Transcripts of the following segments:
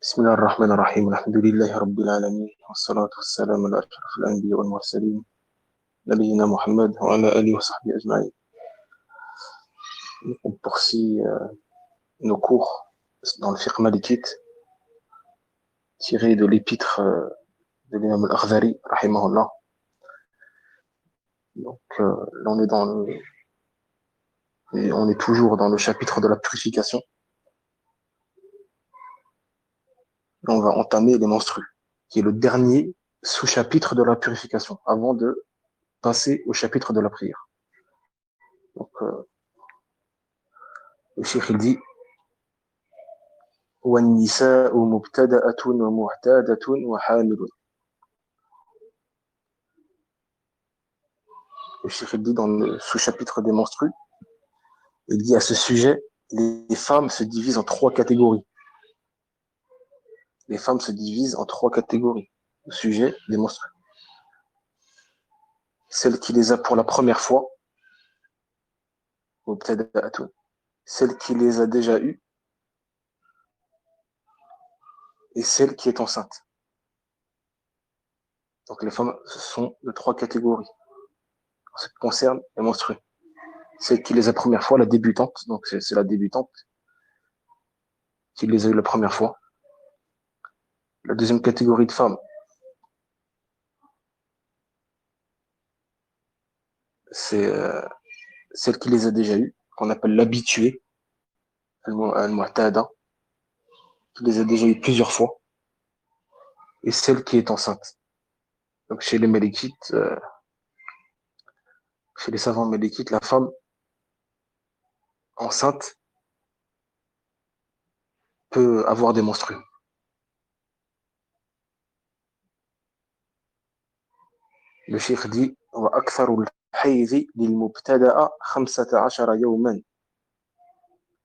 بسم الله الرحمن الرحيم الحمد لله رب العالمين والصلاة والسلام على أشرف الأنبياء والمرسلين نبينا محمد وعلى آله وصحبه أجمعين. On poursuit nos cours dans le fiqh malikite tiré de l'épître de l'imam al-Akhdari rahimahullah. Donc là on est toujours dans le chapitre de la purification. Là, on va entamer les menstrues, qui est le dernier sous-chapitre de la purification, avant de passer au chapitre de la prière. Donc, le cheikh il dit وَالنِّسَاءُ مُبْتَدَأَةٌ وَمُعْتَادَةٌ وَحَامِلٌ. Le cheikh il dit dans le sous-chapitre des menstrues, il dit à ce sujet, les femmes se divisent en trois catégories. Les femmes se divisent en trois catégories au sujet des menstrues. Celle qui les a pour la première fois, celle qui les a déjà eues, et celle qui est enceinte. Donc les femmes, ce sont de trois catégories en ce qui concerne les menstrues. Celle qui les a la première fois, la débutante, donc c'est la débutante qui les a eues la première fois. La deuxième catégorie de femmes, c'est celle qui les a déjà eues, qu'on appelle l'habituée, al-mu'tada, qui les a déjà eues plusieurs fois, et celle qui est enceinte. Donc chez les Malikites, chez les savants Malikites, la femme enceinte peut avoir des menstrues. Le cheikh dit وأكثر الحيض للمبتدأ 15 يوما.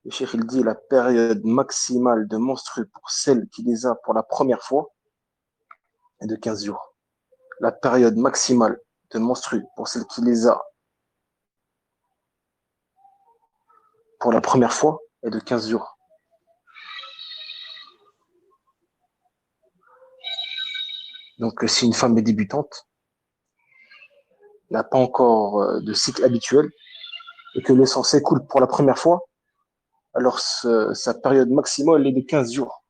Le cheikh il dit la période maximale de menstrues pour celle qui les a pour la première fois est de 15 jours. La période maximale de menstrues pour celle qui les a pour la première fois est de 15 jours. Donc si une femme est débutante, n'a pas encore de cycle habituel et que le sang s'écoule pour la première fois, alors sa période maximale est de 15 jours.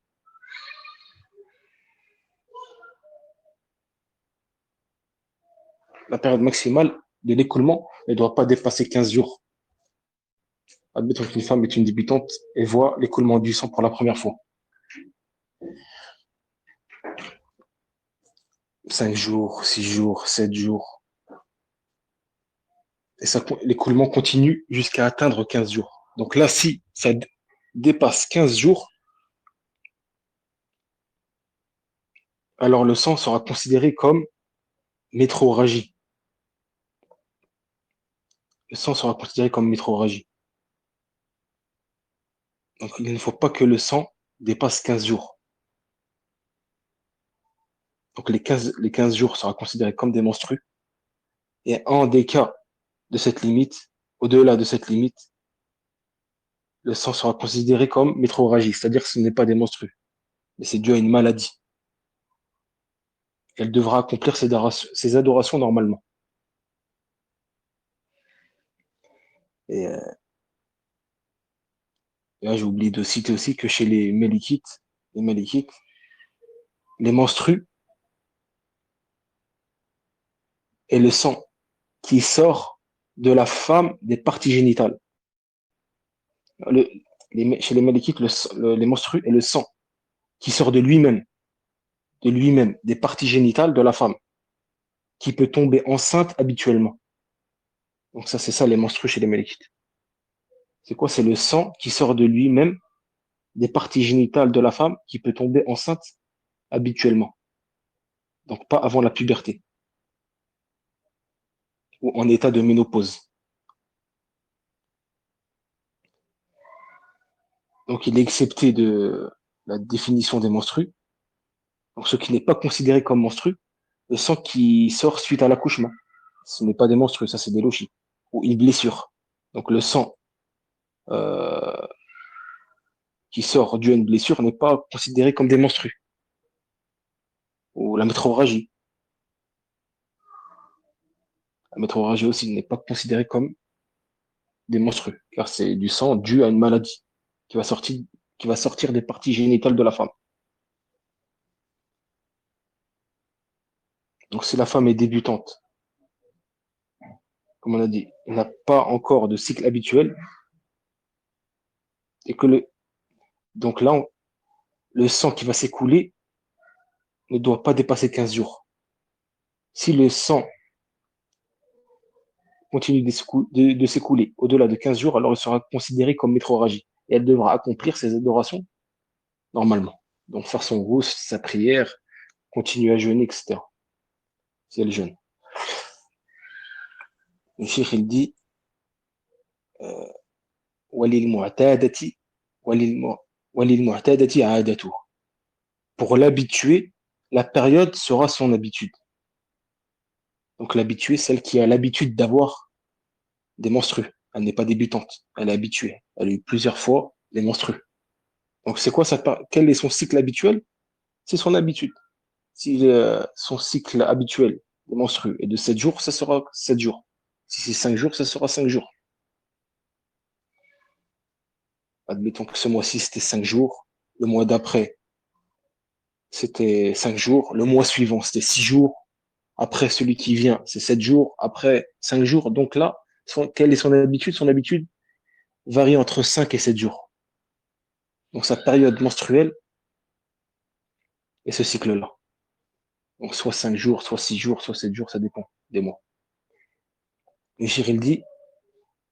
La période maximale de l'écoulement ne doit pas dépasser 15 jours. Admettons qu'une femme est une débutante et voit l'écoulement du sang pour la première fois. 5 jours, 6 jours, 7 jours. Et l'écoulement continue jusqu'à atteindre 15 jours. Donc là, si ça dépasse 15 jours, alors le sang sera considéré comme métrorragie. Le sang sera considéré comme métrorragie. Donc il ne faut pas que le sang dépasse 15 jours. Donc les 15 jours sera considéré comme des menstrues. Et en des cas de cette limite, au-delà de cette limite, le sang sera considéré comme métrorragie, c'est-à-dire que ce n'est pas des menstrues, mais c'est dû à une maladie. Elle devra accomplir ses adorations normalement. Et là, j'ai oublié de citer aussi que chez les Mélikites, les menstrues est le sang qui sort de la femme des parties génitales. Chez les Mélikites, les menstrues est le sang qui sort de lui-même, des parties génitales de la femme, qui peut tomber enceinte habituellement. Donc ça, c'est ça les menstrues chez les Mélikites. C'est quoi? C'est le sang qui sort de lui-même, des parties génitales de la femme, qui peut tomber enceinte habituellement. Donc pas avant la puberté, ou en état de ménopause. Donc il est excepté de la définition des menstrues. Donc ce qui n'est pas considéré comme menstru, le sang qui sort suite à l'accouchement. Ce n'est pas des menstrues, ça c'est des lochis, ou une blessure. Donc le sang qui sort dû à une blessure n'est pas considéré comme des menstrues. Ou la métrorragie. La métrorragie aussi n'est pas considérée comme des menstrues, car c'est du sang dû à une maladie qui va sortir, qui va sortir des parties génitales de la femme. Donc si la femme est débutante, comme on a dit, elle n'a pas encore de cycle habituel, et que donc là, le sang qui va s'écouler ne doit pas dépasser 15 jours. Si le sang continue de s'écouler au-delà de 15 jours, alors il sera considéré comme métrorragie. Et elle devra accomplir ses adorations normalement. Donc faire son rousse, sa prière, continuer à jeûner, etc. Si elle jeûne. Le cheikh, il dit وَلِلْمُعْتَادَةِ وَلِلْمُعْتَادَةِ عَادَتُهُ. Pour l'habitué, la période sera son habitude. Donc l'habituée, celle qui a l'habitude d'avoir des menstrues. Elle n'est pas débutante, elle est habituée. Elle a eu plusieurs fois des menstrues. Donc c'est quoi quel est son cycle habituel? C'est son habitude. Si son cycle habituel des menstrues est de 7 jours, ça sera 7 jours. Si c'est 5 jours, ça sera 5 jours. Admettons que ce mois-ci, c'était 5 jours. Le mois d'après, c'était 5 jours. Le mois suivant, c'était 6 jours. Après, celui qui vient, c'est 7 jours. Après, 5 jours. Donc là, quelle est son habitude? Son habitude varie entre 5 et 7 jours. Donc sa période menstruelle est ce cycle-là. Donc soit 5 jours, soit 6 jours, soit 7 jours, ça dépend des mois. Et Chiril dit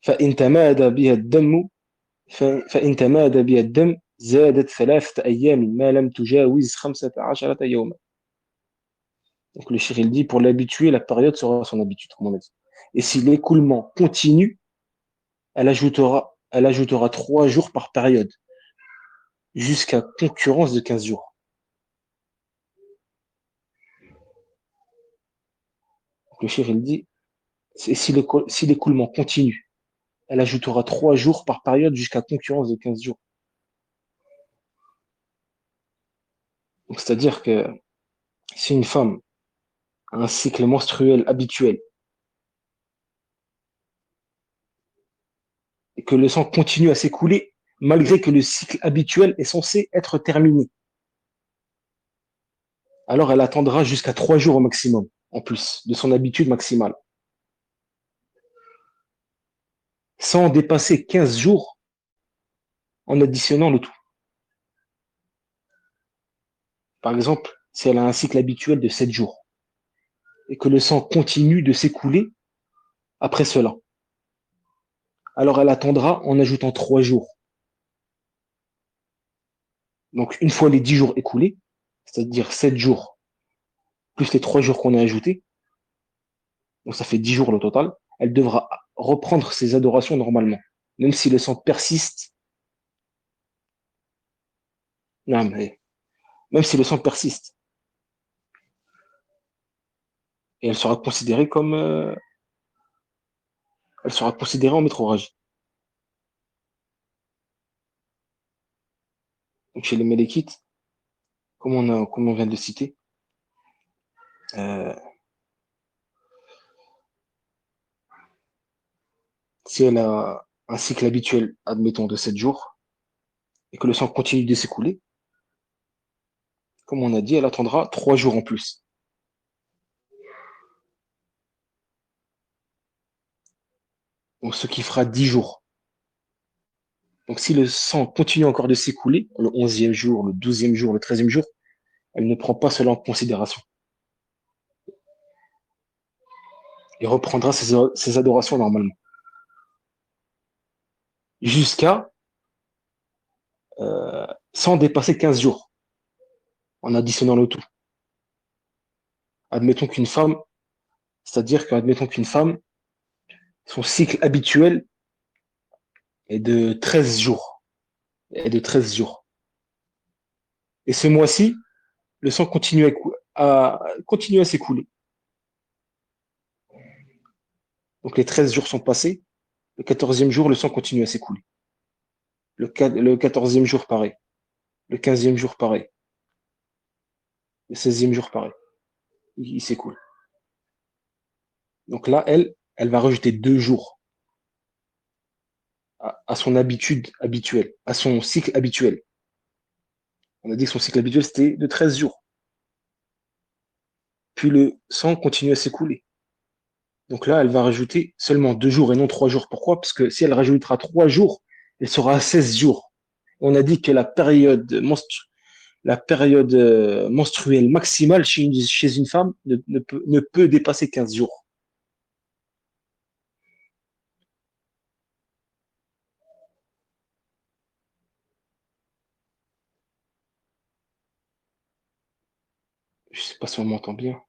فإن تمادى بها الدم فإن تمادى بها الدم زادت 3 أيام ما لم تجاوز 15 يوما. Donc le Chiril dit pour l'habitué, la période sera son habitude, comme on a dit. Et si l'écoulement continue, elle ajoutera 3 jours par période, jusqu'à concurrence de 15 jours. Donc le Chiril dit si l'écoulement continue, elle ajoutera 3 jours par période jusqu'à concurrence de 15 jours. Donc, c'est-à-dire que si une femme a un cycle menstruel habituel et que le sang continue à s'écouler, malgré que le cycle habituel est censé être terminé, alors elle attendra jusqu'à 3 jours au maximum, en plus de son habitude maximale, sans dépasser 15 jours en additionnant le tout. Par exemple, si elle a un cycle habituel de 7 jours et que le sang continue de s'écouler après cela, alors elle attendra en ajoutant 3 jours. Donc, une fois les 10 jours écoulés, c'est-à-dire 7 jours plus les 3 jours qu'on a ajoutés, donc ça fait 10 jours le total, elle devra reprendre ses adorations normalement, même si le sang persiste. Non, mais même si le sang persiste, et elle sera considérée en métrorragie. Donc chez les Mélékites, comme on vient de le citer, euh, si elle a un cycle habituel, admettons, de 7 jours, et que le sang continue de s'écouler, comme on a dit, elle attendra 3 jours en plus. Donc ce qui fera 10 jours. Donc si le sang continue encore de s'écouler, le 11e jour, le 12e jour, le 13e jour, elle ne prend pas cela en considération. Et reprendra ses adorations normalement. Jusqu'à sans dépasser 15 jours, en additionnant le tout. Admettons qu'une femme, c'est-à-dire qu'admettons qu'une femme, son cycle habituel est de 13 jours. Est de 13 jours. Et ce mois-ci, le sang continue à s'écouler. Donc les 13 jours sont passés. Le 14e jour, le sang continue à s'écouler. Le 14e jour, pareil. Le 15e jour, pareil. Le 16e jour, pareil. Il s'écoule. Donc là, elle va rajouter 2 jours à son habitude habituelle, à son cycle habituel. On a dit que son cycle habituel, c'était de 13 jours. Puis le sang continue à s'écouler. Donc là, elle va rajouter seulement 2 jours et non 3 jours. Pourquoi? Parce que si elle rajoutera 3 jours, elle sera à 16 jours. On a dit que la période menstruelle maximale chez une femme ne peut dépasser 15 jours. Je sais pas si on m'entend bien.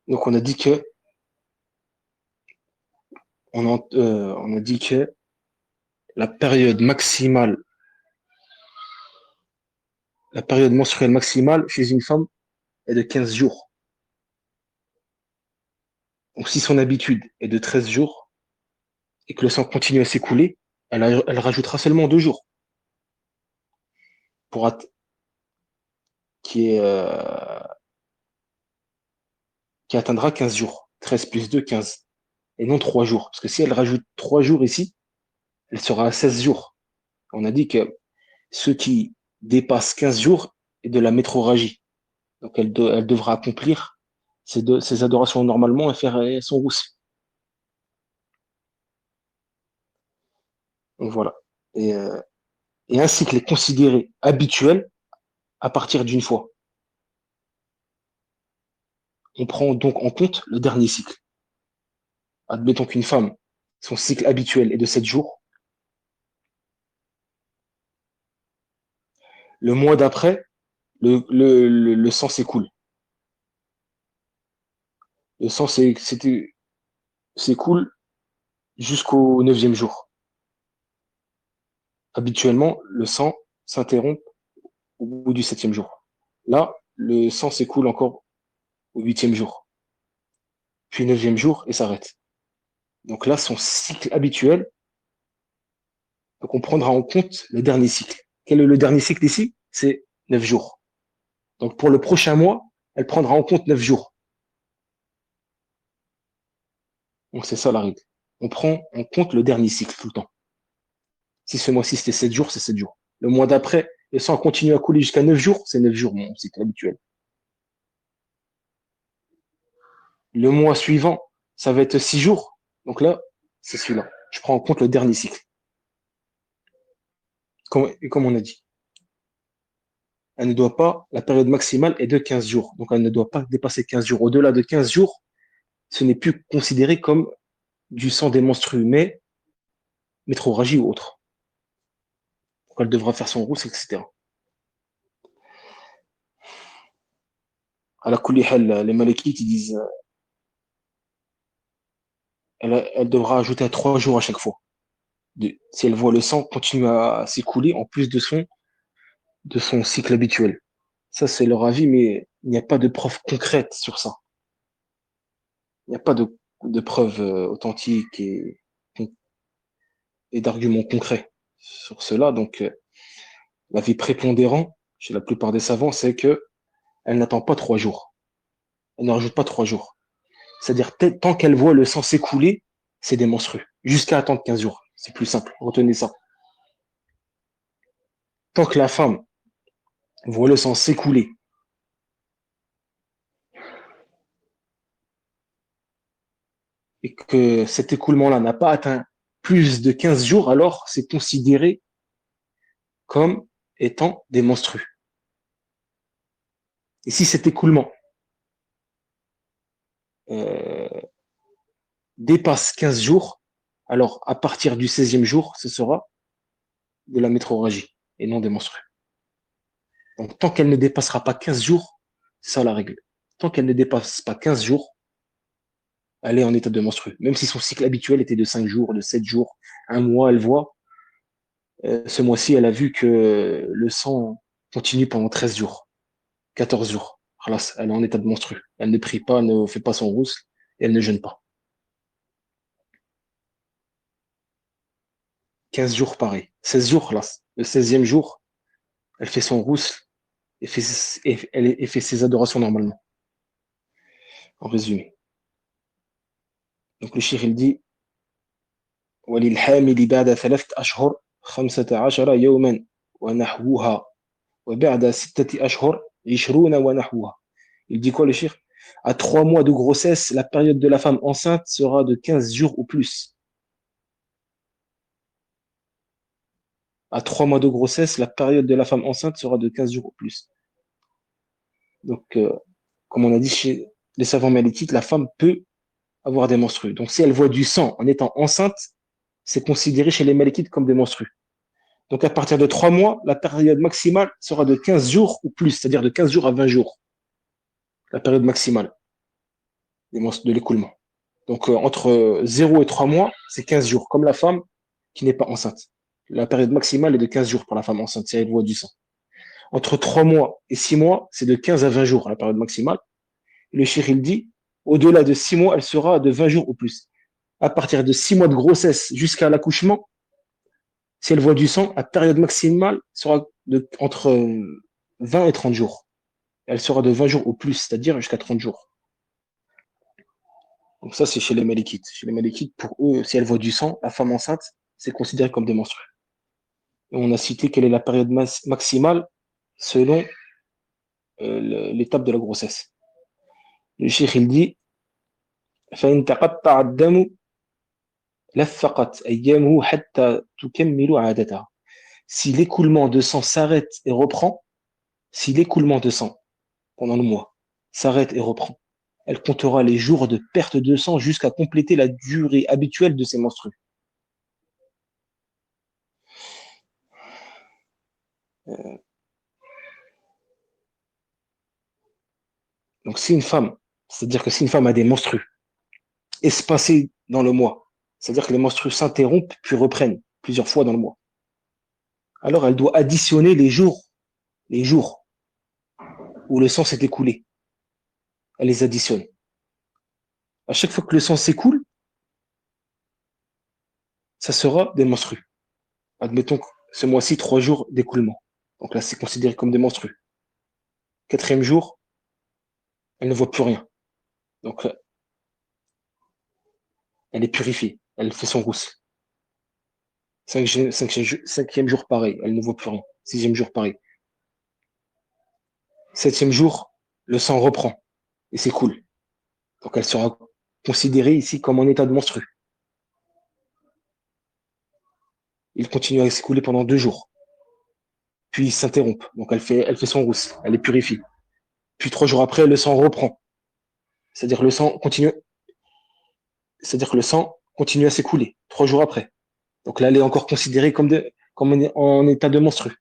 Donc on a dit que la période maximale, la période menstruelle maximale chez une femme est de 15 jours. Donc si son habitude est de 13 jours et que le sang continue à s'écouler, elle rajoutera seulement 2 jours pour qui est qui atteindra 15 jours. 13 plus 2, 15. Et non 3 jours. Parce que si elle rajoute 3 jours ici, elle sera à 16 jours. On a dit que ceux qui dépassent 15 jours est de la métrorragie. Donc elle devra accomplir ses adorations normalement et faire son rousse. Donc voilà. Et, euh, et un cycle est considéré habituel à partir d'une fois. On prend donc en compte le dernier cycle. Admettons qu'une femme, son cycle habituel est de 7 jours. Le mois d'après, le sang s'écoule. Le sang s'écoule jusqu'au 9e jour. Habituellement, le sang s'interrompt au bout du 7e jour. Là, le sang s'écoule encore au 8e jour, puis 9e jour et s'arrête. Donc là, son cycle habituel, donc on prendra en compte le dernier cycle. Quel est le dernier cycle ici? C'est 9 jours. Donc pour le prochain mois, elle prendra en compte 9 jours. Donc c'est ça la règle. On prend en compte le dernier cycle tout le temps. Si ce mois-ci c'était 7 jours, c'est 7 jours. Le mois d'après, le sang continue à couler jusqu'à 9 jours, c'est 9 jours mon cycle habituel. Le mois suivant, ça va être 6 jours. Donc là, c'est celui-là. Je prends en compte le dernier cycle. Comme on a dit, elle ne doit pas, la période maximale est de 15 jours. Donc elle ne doit pas dépasser 15 jours. Au-delà de 15 jours, ce n'est plus considéré comme du sang des menstrues, mais métrorragie ou autre. Donc elle devra faire son rousse, etc. À la Kulihal, les Malikites, ils disent, elle devra ajouter 3 jours à chaque fois. Si elle voit le sang continuer à s'écouler en plus de son cycle habituel. Ça, c'est leur avis, mais il n'y a pas de preuve concrète sur ça. Il n'y a pas de preuves authentiques et d'arguments concrets sur cela. Donc, l'avis prépondérant chez la plupart des savants, c'est que elle n'attend pas 3 jours. Elle ne rajoute pas 3 jours. C'est-à-dire, tant qu'elle voit le sang s'écouler, c'est des menstrues. Jusqu'à attendre 15 jours. C'est plus simple. Retenez ça. Tant que la femme voit le sang s'écouler et que cet écoulement-là n'a pas atteint plus de 15 jours, alors c'est considéré comme étant des menstrues. Et si cet écoulement euh, dépasse 15 jours, alors à partir du 16e jour, ce sera de la métrorragie et non des menstrues. Donc tant qu'elle ne dépassera pas 15 jours, c'est ça la règle. Tant qu'elle ne dépasse pas 15 jours, Elle est en état de menstru. Même si son cycle habituel était de 5 jours, de 7 jours, un mois, elle voit. Ce mois-ci, elle a vu que le sang continue pendant 13 jours, 14 jours. Khalas, elle est en état de menstru. Elle ne prie pas, ne fait pas son rousse, et elle ne jeûne pas. 15 jours, pareil. 16 jours, khalas. Le 16e jour, elle fait son rousse et fait ses adorations normalement, en résumé. Donc le shir, il dit وللحامل بعد 3 أشهر 15 يوما ونحوها وبعد 6 أشهر 20 ونحوها. Il dit quoi le shir? À 3 mois de grossesse, la période de la femme enceinte sera de 15 jours ou plus. À 3 mois de grossesse, la période de la femme enceinte sera de 15 jours ou plus. Donc, comme on a dit chez les savants malékites, la femme peut avoir des menstrues. Donc, si elle voit du sang en étant enceinte, c'est considéré chez les malékites comme des menstrues. Donc, à partir de 3 mois, la période maximale sera de 15 jours ou plus, c'est-à-dire de 15 jours à 20 jours, la période maximale de l'écoulement. Donc, entre 0 et 3 mois, c'est 15 jours, comme la femme qui n'est pas enceinte. La période maximale est de 15 jours pour la femme enceinte, si elle voit du sang. Entre 3 mois et 6 mois, c'est de 15 à 20 jours, la période maximale. Et le shir, il dit, au-delà de 6 mois, elle sera de 20 jours ou plus. À partir de 6 mois de grossesse jusqu'à l'accouchement, si elle voit du sang, la période maximale sera entre 20 et 30 jours. Elle sera de 20 jours ou plus, c'est-à-dire jusqu'à 30 jours. Donc ça, c'est chez les Malikites. Chez les Malikites, pour eux, si elle voit du sang, la femme enceinte, c'est considéré comme des menstrues. Et on a cité quelle est la période maximale selon l'étape de la grossesse. Le cheikh, il dit, فإن تقطع الدم لفقت أيامه حتى تكمل عادتها. Si l'écoulement de sang s'arrête et reprend, si l'écoulement de sang pendant le mois s'arrête et reprend, elle comptera les jours de perte de sang jusqu'à compléter la durée habituelle de ses menstrues. Donc si une femme, c'est-à-dire que si une femme a des menstrues espacées dans le mois, c'est-à-dire que les menstrues s'interrompent puis reprennent plusieurs fois dans le mois, alors elle doit additionner les jours où le sang s'est écoulé. Elle les additionne. À chaque fois que le sang s'écoule, ça sera des menstrues. Admettons que ce mois-ci, 3 jours d'écoulement. Donc là, c'est considéré comme des menstrues. 4e jour, elle ne voit plus rien. Donc, elle est purifiée. Elle fait son rousse. 5e jour, pareil. Elle ne voit plus rien. 6e jour, pareil. 7e jour, le sang reprend et s'écoule. Donc, elle sera considérée ici comme en état de menstrue. Il continue à s'écouler pendant 2 jours. Puis, il s'interrompt. Donc, elle fait son rousse. Elle est purifiée. Puis, 3 jours après, le sang reprend. C'est-à-dire, c'est-à-dire que le sang continue à s'écouler 3 jours après. Donc là, elle est encore considérée comme en état de menstru.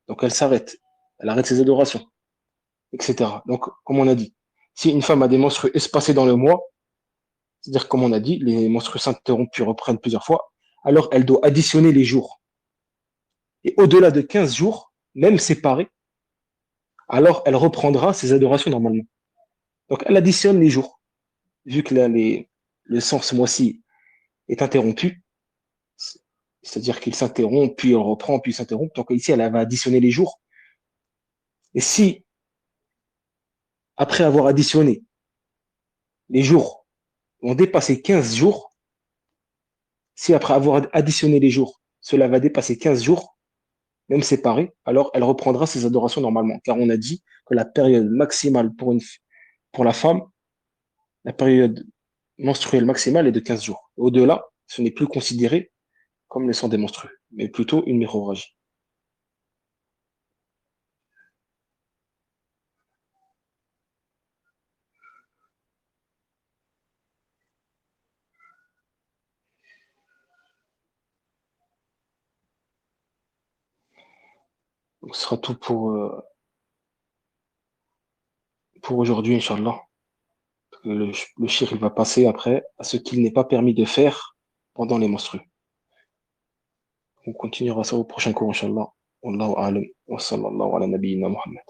Donc elle s'arrête. Elle arrête ses adorations, etc. Donc, comme on a dit, si une femme a des menstrues espacées dans le mois, c'est-à-dire, comme on a dit, les menstrues s'interrompent puis reprennent plusieurs fois, alors elle doit additionner les jours. Et au-delà de 15 jours, même séparés, alors elle reprendra ses adorations normalement. Donc elle additionne les jours. Vu que là, le sang ce mois-ci est interrompu, c'est-à-dire qu'il s'interrompt, puis il reprend, puis il s'interrompt. Donc ici, elle va additionner les jours. Et si, après avoir additionné les jours ont dépassé 15 jours, si après avoir additionné les jours, cela va dépasser 15 jours, même séparés, alors elle reprendra ses adorations normalement. Car on a dit que la période maximale pour la femme, la période menstruelle maximale est de 15 jours. Au-delà, ce n'est plus considéré comme le sang des menstrues, mais plutôt une ménorragie. Donc, ce sera tout pour aujourd'hui, Inch'Allah. Le shir, il va passer après à ce qu'il n'est pas permis de faire pendant les menstrues. On continuera ça au prochain cours, Inch'Allah. Wallahu a'lam. Wa sallallahu ala nabiyyina Muhammad.